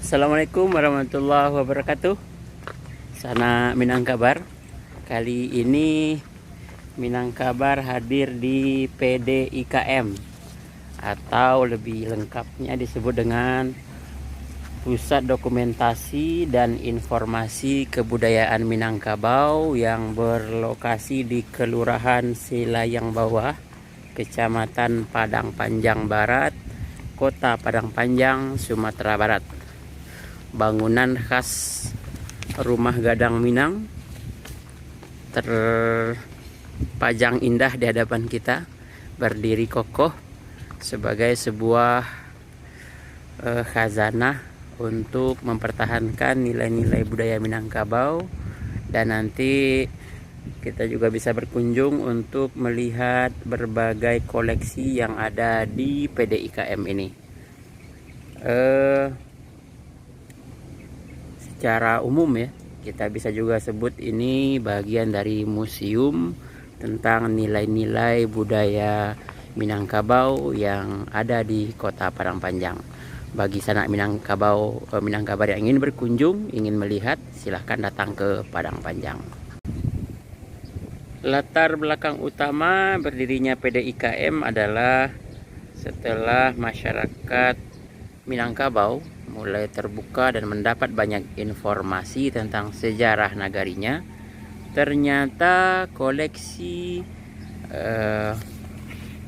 Assalamualaikum warahmatullahi wabarakatuh. Sana Minangkabar. Kali ini Minangkabar hadir di PDIKM atau lebih lengkapnya disebut dengan Pusat Dokumentasi dan Informasi Kebudayaan Minangkabau yang berlokasi di Kelurahan Selayang Bawah, Kecamatan Padang Panjang Barat, Kota Padang Panjang, Sumatera Barat. Bangunan khas rumah gadang Minang terpajang indah di hadapan kita, berdiri kokoh sebagai sebuah khazanah untuk mempertahankan nilai-nilai budaya Minangkabau. Dan nanti kita juga bisa berkunjung untuk melihat berbagai koleksi yang ada di PDIKM ini. Secara umum ya, kita bisa juga sebut ini bagian dari museum tentang nilai-nilai budaya Minangkabau yang ada di Kota Padang Panjang. Bagi sanak Minangkabar yang ingin berkunjung, ingin melihat, silahkan datang ke Padang Panjang. Latar belakang utama berdirinya PDIKM adalah setelah masyarakat Minangkabau mulai terbuka dan mendapat banyak informasi tentang sejarah nagarinya, ternyata koleksi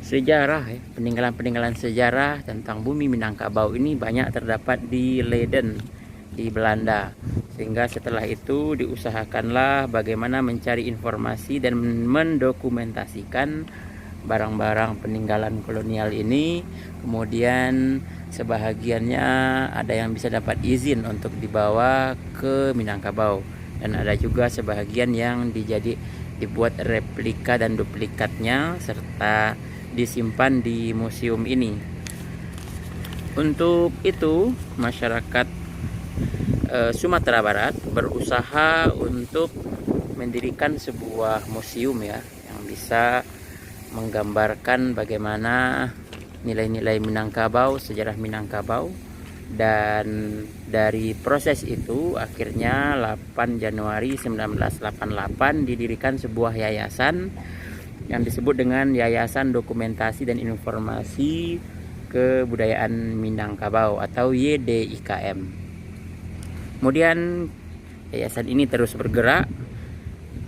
sejarah, peninggalan-peninggalan sejarah tentang bumi Minangkabau ini banyak terdapat di Leiden, di Belanda. Sehingga setelah itu diusahakanlah bagaimana mencari informasi dan mendokumentasikan barang-barang peninggalan kolonial ini. Kemudian sebahagiannya ada yang bisa dapat izin untuk dibawa ke Minangkabau, dan ada juga sebahagian yang dibuat replika dan duplikatnya serta disimpan di museum ini. Untuk itu masyarakat Sumatera Barat berusaha untuk mendirikan sebuah museum ya, yang bisa menggambarkan bagaimana nilai-nilai Minangkabau, sejarah Minangkabau. Dan dari proses itu akhirnya 8 Januari 1988 didirikan sebuah yayasan yang disebut dengan Yayasan Dokumentasi dan Informasi Kebudayaan Minangkabau atau YDIKM. Kemudian yayasan ini terus bergerak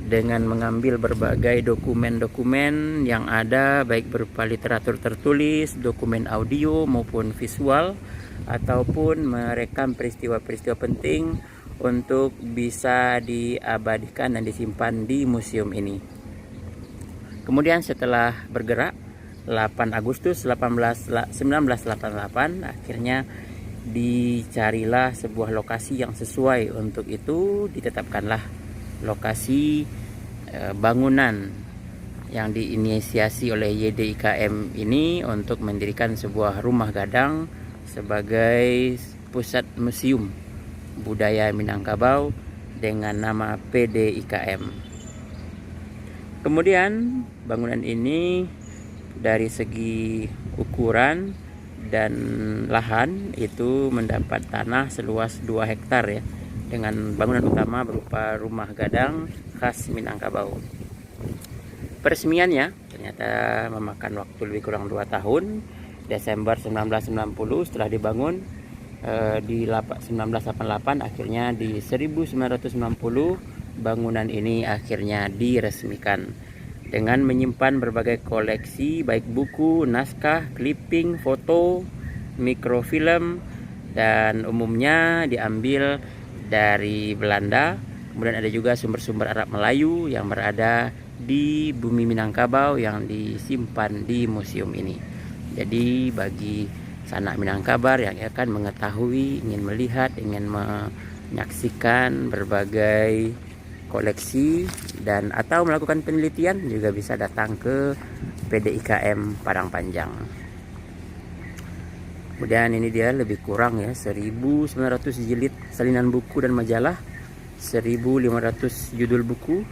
dengan mengambil berbagai dokumen-dokumen yang ada, baik berupa literatur tertulis, dokumen audio maupun visual, ataupun merekam peristiwa-peristiwa penting untuk bisa diabadikan dan disimpan di museum ini. Kemudian setelah bergerak 8 Agustus 1988 akhirnya dicarilah sebuah lokasi yang sesuai. Untuk itu ditetapkanlah lokasi bangunan yang diinisiasi oleh YDIKM ini untuk mendirikan sebuah rumah gadang sebagai pusat museum budaya Minangkabau dengan nama PDIKM. Kemudian bangunan ini dari segi ukuran dan lahan itu mendapat tanah seluas 2 hektar ya, dengan bangunan utama berupa rumah gadang khas Minangkabau. Peresmiannya ternyata memakan waktu lebih kurang 2 tahun. Desember 1990 setelah dibangun, di 1988 akhirnya di 1990 bangunan ini akhirnya diresmikan dengan menyimpan berbagai koleksi baik buku, naskah, clipping, foto, mikrofilm, dan umumnya diambil dari Belanda. Kemudian ada juga sumber-sumber Arab Melayu yang berada di bumi Minangkabau yang disimpan di museum ini. Jadi bagi sanak Minangkabar yang akan mengetahui, ingin melihat, ingin menyaksikan berbagai koleksi dan atau melakukan penelitian, juga bisa datang ke PDIKM Padang Panjang. Kemudian ini dia lebih kurang ya 1900 jilid salinan buku dan majalah, 1500 judul buku,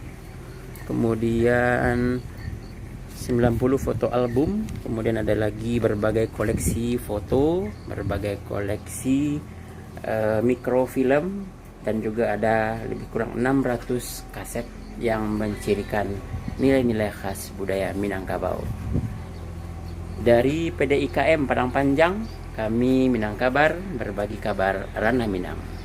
kemudian 90 foto album, kemudian ada lagi berbagai koleksi foto, berbagai koleksi mikrofilm, dan juga ada lebih kurang 600 kaset yang mencirikan nilai-nilai khas budaya Minangkabau. Dari PDIKM Padang Panjang, kami Minangkabar, berbagi kabar Ranah Minang.